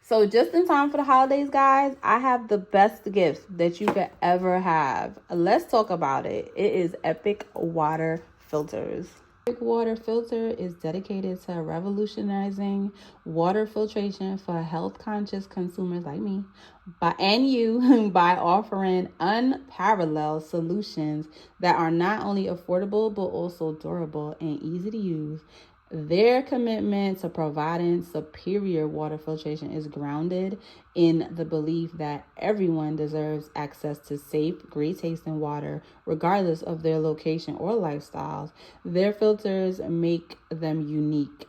So just in time for the holidays, guys, I have the best gift that you could ever have. Let's talk about it. It is Epic Water Filters. Epic Water Filter is dedicated to revolutionizing water filtration for health-conscious consumers like me and you by offering unparalleled solutions that are not only affordable but also durable and easy to use. Their commitment to providing superior water filtration is grounded in the belief that everyone deserves access to safe, great tasting water, regardless of their location or lifestyles. Their filters make them unique.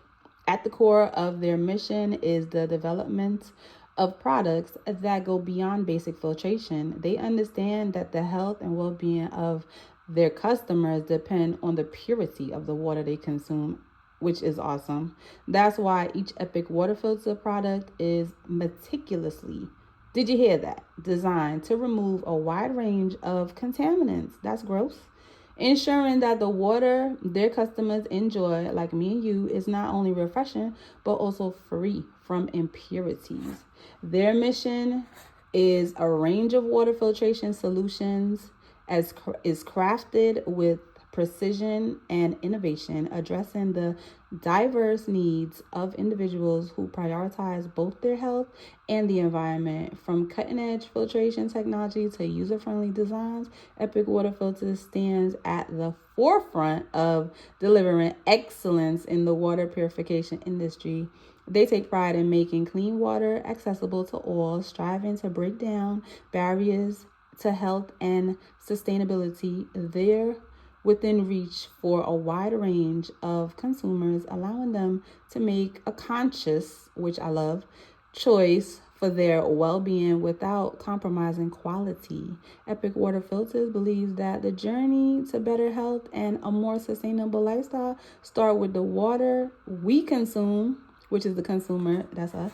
At the core of their mission is the development of products that go beyond basic filtration. They understand that the health and well-being of their customers depend on the purity of the water they consume, which is awesome. That's why each Epic water filter product is meticulously, did you hear that? Designed to remove a wide range of contaminants. That's gross. Ensuring that the water their customers enjoy, like me and you, is not only refreshing, but also free from impurities. Their mission is a range of water filtration solutions is crafted with precision and innovation, addressing the diverse needs of individuals who prioritize both their health and the environment. From cutting-edge filtration technology to user-friendly designs, Epic Water Filters stands at the forefront of delivering excellence in the water purification industry. They take pride in making clean water accessible to all, striving to break down barriers to health and sustainability. They're within reach for a wide range of consumers, allowing them to make a conscious, which I love, choice for their well-being without compromising quality. Epic Water Filters believes that the journey to better health and a more sustainable lifestyle start with the water we consume, which is the consumer, that's us.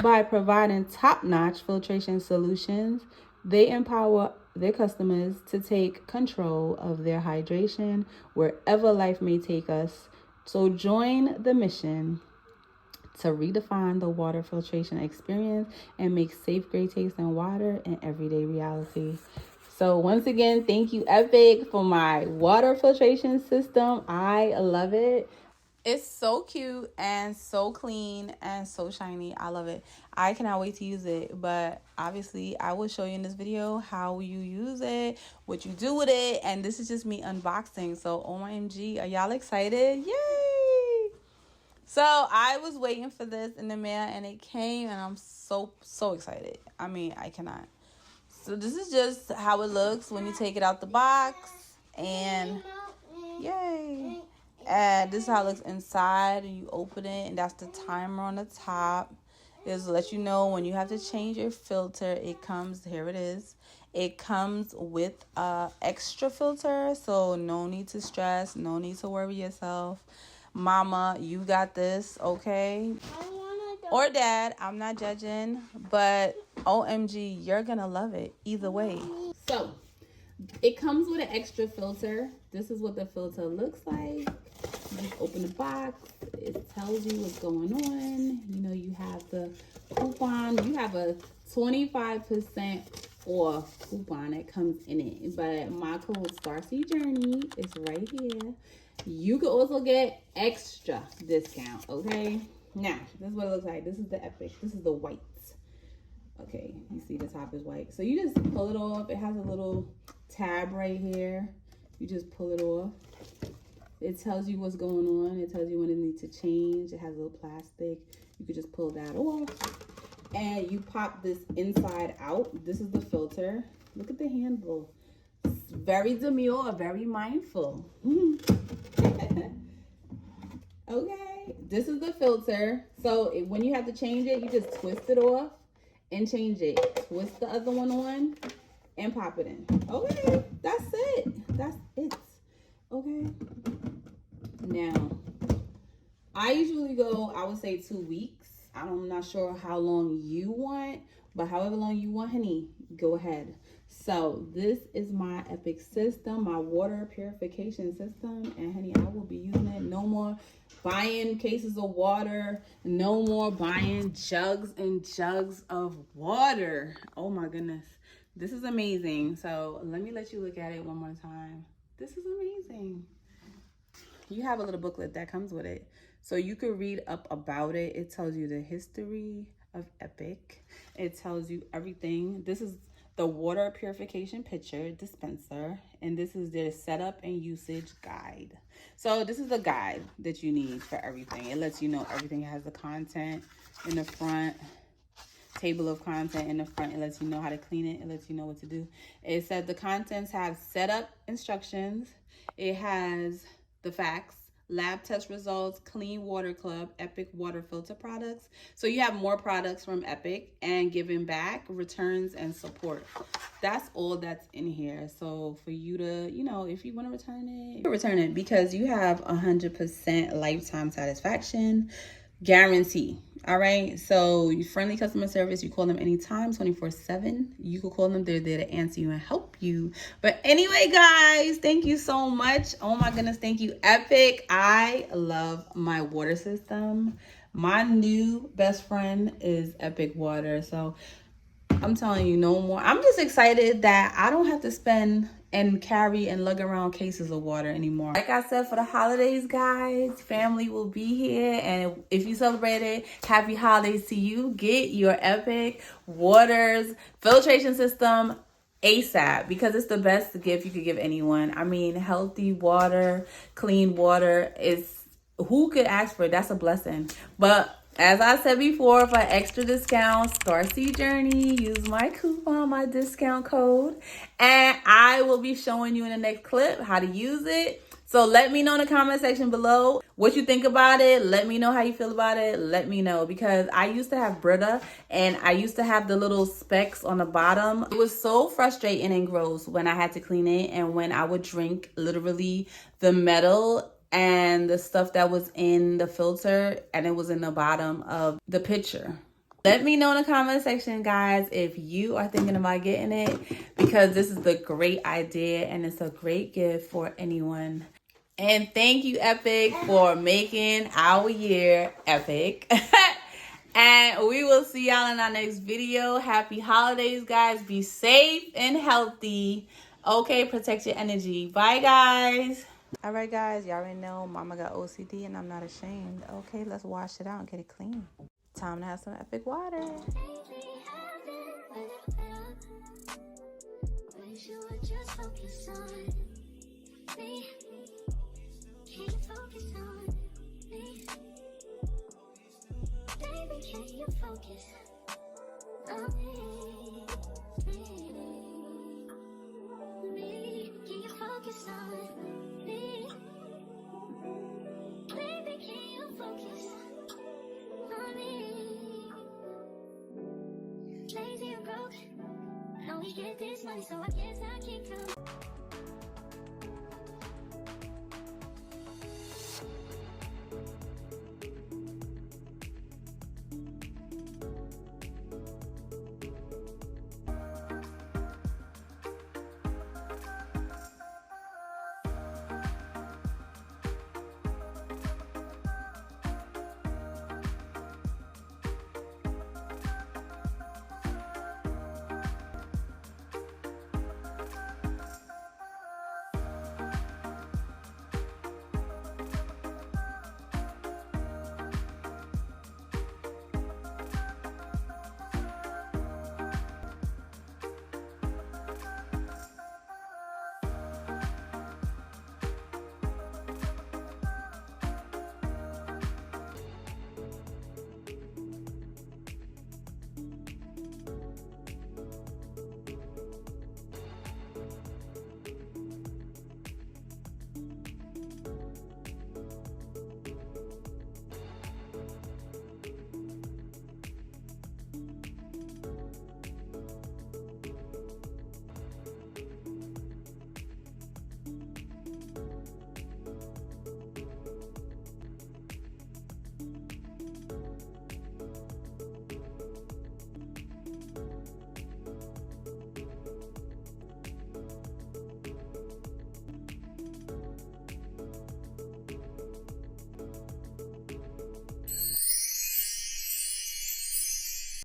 By providing top-notch filtration solutions, they empower their customers to take control of their hydration wherever life may take us. So join the mission to redefine the water filtration experience and make safe, great tasting water an everyday reality. So once again, thank you, Epic, for my water filtration system. I love it. It's so cute and so clean and so shiny. I love it. I cannot wait to use it. But obviously, I will show you in this video how you use it, what you do with it. And this is just me unboxing. So OMG, are y'all excited? Yay! So I was waiting for this in the mail and it came and I'm so excited. I mean, I cannot. So this is just how it looks when you take it out the box. And yay! And this is how it looks inside, and you open it, and that's the timer on the top. It'll let you know when you have to change your filter. It comes, here it is. It comes with a extra filter, so no need to stress, no need to worry yourself. Mama, you got this, okay? Or dad, I'm not judging, but OMG, you're gonna love it either way. So it comes with an extra filter. This is what the filter looks like. You just open the box. It tells you what's going on. You know, you have the coupon. You have a 25% off coupon that comes in it. But my code Starseed Journey is right here. You could also get extra discount, okay? Now, this is what it looks like. This is the Epic. This is the white. Okay, you see the top is white. So you just pull it off. It has a little tab right here. You just pull it off. It tells you what's going on. It tells you when it needs to change. It has a little plastic. You could just pull that off. And you pop this inside out. This is the filter. Look at the handle. It's very demure, very mindful. Okay, this is the filter. So when you have to change it, you just twist it off and change it. Twist the other one on and pop it in. Okay, that's it. That's it. Okay. Now, I usually go, I would say 2 weeks. I'm not sure how long you want, but however long you want, honey, go ahead. So this is my Epic system, my water purification system, and honey, I will be using it. No more buying cases of water, no more buying jugs and jugs of water. Oh my goodness, this is amazing. So let me let you look at it one more time. This is amazing. You have a little booklet that comes with it, so you could read up about it. It tells you the history of Epic. It tells you everything. This is the water purification pitcher dispenser, and this is their setup and usage guide. So this is the guide that you need for everything. It lets you know everything. It has the content in the front, table of content in the front. It lets you know how to clean it. It lets you know what to do. It said the contents have setup instructions. It has the facts, lab test results, clean water club, Epic water filter products. So you have more products from Epic, and giving back, returns, and support. That's all that's in here. So for you to, you know, if you want to return it, you return it, because you have 100% lifetime satisfaction guarantee. All right, so friendly customer service, you call them anytime, 24/7. You can call them, they're there to answer you and help you. But anyway, guys, thank you so much. Oh my goodness, thank you, Epic. I love my water system. My new best friend is Epic Water. So I'm telling you, no more. I'm just excited that I don't have to spend and carry and lug around cases of water anymore. Like I said, for the holidays, guys, family will be here, and if you celebrate it, happy holidays to you. Get your Epic Waters filtration system ASAP, because it's the best gift you could give anyone. I mean, healthy water, clean water is, who could ask for it? That's a blessing. But as I said before, for extra discount, Starseed Journey, use my coupon, my discount code, and I will be showing you in the next clip how to use it. So let me know in the comment section below what you think about it. Let me know how you feel about it. Let me know, because I used to have Brita, and I used to have the little specks on the bottom. It was so frustrating and gross when I had to clean it, and when I would drink literally the metal and the stuff that was in the filter, and it was in the bottom of the pitcher. Let me know in the comment section, guys, if you are thinking about getting it, because this is the great idea and it's a great gift for anyone. And thank you, Epic, for making our year epic. And we will see y'all in our next video. Happy holidays, guys. Be safe and healthy. Okay, protect your energy. Bye, guys. All right, guys, y'all already know mama got OCD, and I'm not ashamed. Okay, let's wash it out and get it clean. Time to have some Epic water. Lazy and broke, I only get this money, so I guess I can't come.